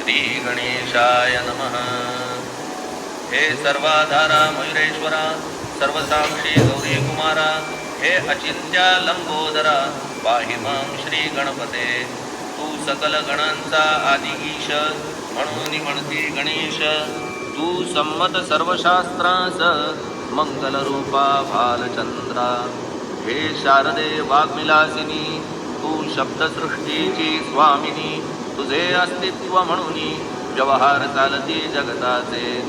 श्री गणेशाय नमः। हे सर्वाधारा मयुरेश्वरा, सर्वसाक्षी गौरी कुमारा, हे अचिंत्या लंबोदरा, पाहि मां श्री गणपते। तू सकल गणांचा आदि ईश, म्हणून म्हणती गणेश। तू संमत सर्वशास्त्रांस, मंगलरूपा भालचंद्रा। हे शारदे वाग्विलासिनी, तू शब्दसृष्टीची स्वामिनी। तुझे अस्तित्व म्हणून व्यवहार चालती जगताचे।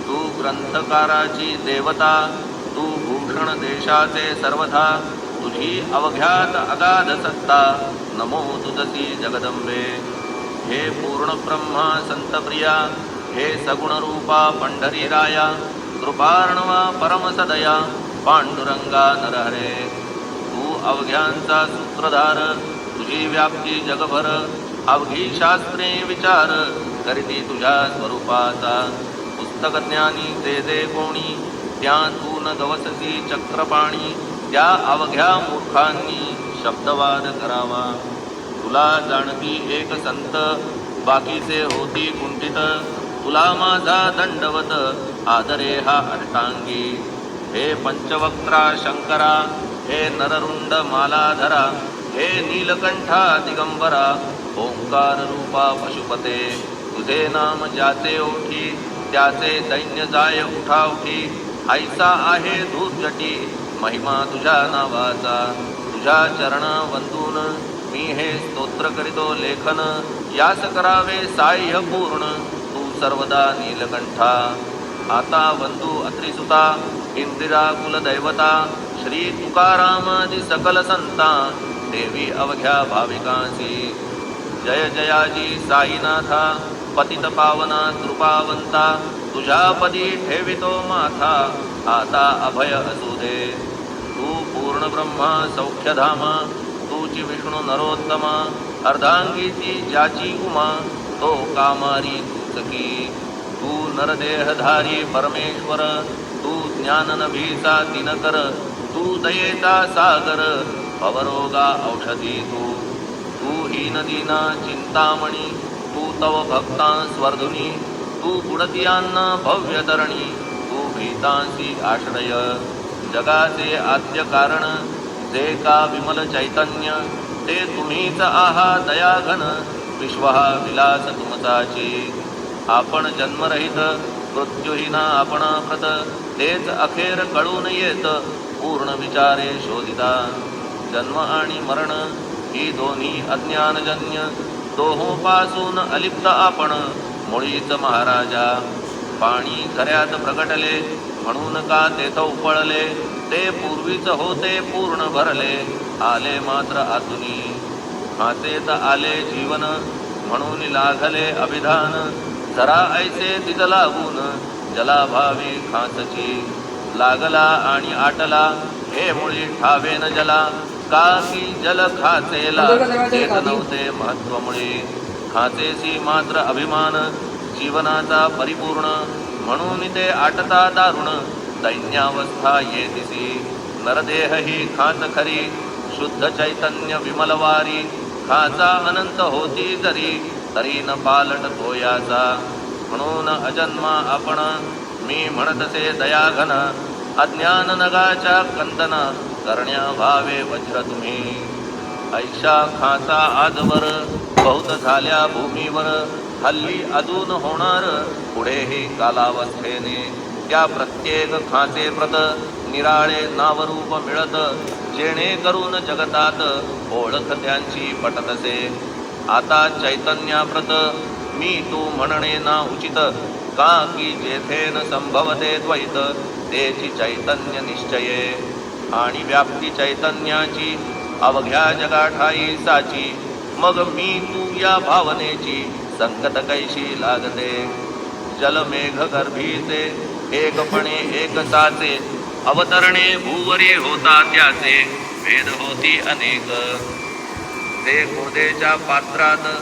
तू ग्रंथकाराची देवता, तू भूषण देशाचे सर्वथा। तुझी अवघ्यात अगाध सत्ता, नमो तुझसी जगदंबे। हे पूर्ण ब्रह्मा संतप्रिया, हे सगुण रूपा पंढरीराया। कृपार्णवा परमसदया, पांडुरंगा नरहरे। तू अवघ्यांचा सूत्रधार, तुझी व्याप्ती जगभर। अवघी शास्त्रे विचार, करीती तुझ्या स्वरूपाचा। पुस्तक ज्ञानी ते कोणी, त्या तू न गवसती चक्रपाणी। त्या अवघ्या मूर्खांनी शब्दवाद करावा। तुला जाणती एक संत, बाकीचे होती कुंठित। तुला माझा दंडवत, आदरे हा अष्टांगी। हे पंचवक्त्रा शंकरा, हे नररुंड मालाधरा। हे नीलकंठा दिगंबरा, ओंकार रूपा पशुपते। तुझे नाम ज्याचे ओठी, त्याचे दैन्य जाय उठाउठी। ऐसा आहे दुर्जटी, महिमा तुझ्या नावाचा। तुझ्या चरणा वंदून, मी हे स्तोत्र करीतो लेखन। यास करावे साह्य पूर्ण, तू सर्वदा नीलकंठा। आता वंदू अत्रिसुता, इंदिरा कुलदैवता। श्री तुकारामादि सकल संता, देवी अवघ्या भाविकांसी। जय जयाजी साईनाथा, पतित पावना कृपावंता। तुझ्या पदी ठेवितो माथा, आता अभय असू दे। तू पूर्ण ब्रह्मा सौख्यधामा, तूची विष्णू नरोत्तमा। अर्धांगीची ज्याची उमा, तो कामारी तूचकी। तू नरदेहधारी परमेश्वर, तू ज्ञाननभीचा दिनकर। तू दयेचा सागर, भवरोगा औषधी तू। तू हीनदीना चिंतामणी, तू तव भक्ता स्वर्धुनी। तू बुडतियांना भव्यतरणी, तू भीतांसी आश्रय। जगाचे आद्य कारण, जे का विमल चैतन्य। ते तुम्हीच आहा दयाघन, विश्वहा विलास तुमचाची। आपण जन्मरहित, मृत्युहीना आपणा प्रत। तेच अखेर कळून येत, पूर्ण विचारे शोधिता। जन्म आणि मरण ही दोन्ही अज्ञानजन्य। दोहोपासून अलिप्त आपण, मुळीच महाराजा। पाणी झऱ्यात प्रगटले, म्हणून का तेथ उपळले। ते पूर्वीच होते पूर्ण भरले, आले मात्र आतुनी। हातेत आले जीवन, म्हणून लागले अभिधान। जरा ऐसे तिज लागून, जलाभावी खाचची। लागला आणि आटला, हे मुळी ठावेन जला। का की जल खाचेला, देत नव्हते महत्व मुळे। खाचेसी मात्र अभिमान, जीवनाचा परिपूर्ण। म्हणून ते आटता दारुण, दैन्यावस्था येतिसी। नरदेह ही खाच खरी, शुद्ध चैतन्य विमलवारी। खाचा अनंत होती जरी, तरी न पालट तोयाचा। म्हणून अजन्मा आपण, मी म्हणतसे दयाघन। अज्ञान नगाच्या कंदना, करण्या भावे वज्र तुम्ही। ऐशा खाचा आजवर, बहुत झाल्या भूमीवर। हल्ली अजून होणार, पुढेही कालावस्थेने। त्या प्रत्येक खाचे प्रत, निराळे नावरूप मिळत। जेणे करून जगतात, ओळख त्यांची पटतसे। आता चैतन्याप्रत, मी तू म्हणणे ना उचित। का की जेथे न संभवते द्वैत, तेची चैतन्य निश्चये। आणि व्याप्ती चैतन्याची, अवघ्या जगाठाई साची। मग मी तू या भावनेची, संकट कैशी लागते। जलमेघ गर्भीचे, एकपणे एक साचे। अवतरणे भूवरी होता त्याचे, भेद होती अनेक। ते गोदेच्या पात्रात,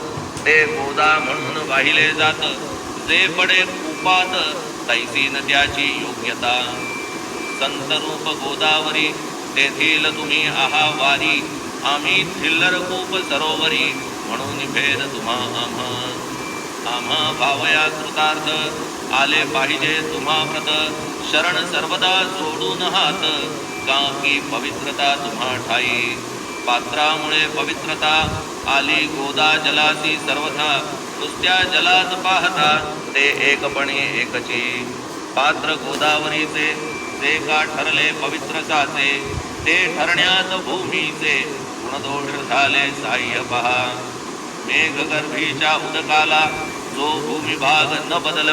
ते गोदा म्हणून वाहिले जात। जे पडे कूपात, तैसी न त्याची योग्यता। संतरूप गोदावरी, तेथील तुम्ही आहा वारी। आम्ही थिल्लर कूप सरोवरी, म्हणून भेद तुम्हा आम्हा। नाम भावया कृतार्थ आले पाहिजे तुम्हा व्रत शरण सर्वदा सोडून हात का की पवित्रता तुम्हा ठाई पात्रामुळे पवित्रता आली गोदा जलासी सर्वथा नुसत्या जलात पाहता ते एकपणी एकची पात्र गोदावरीचे ते का ठरले पवित्र साचे ते ठरण्यात भूमीचे गुणदोष झाले साह्य पहा मेघगर्भीच्या उदकाला जो भूमिभाग न बदल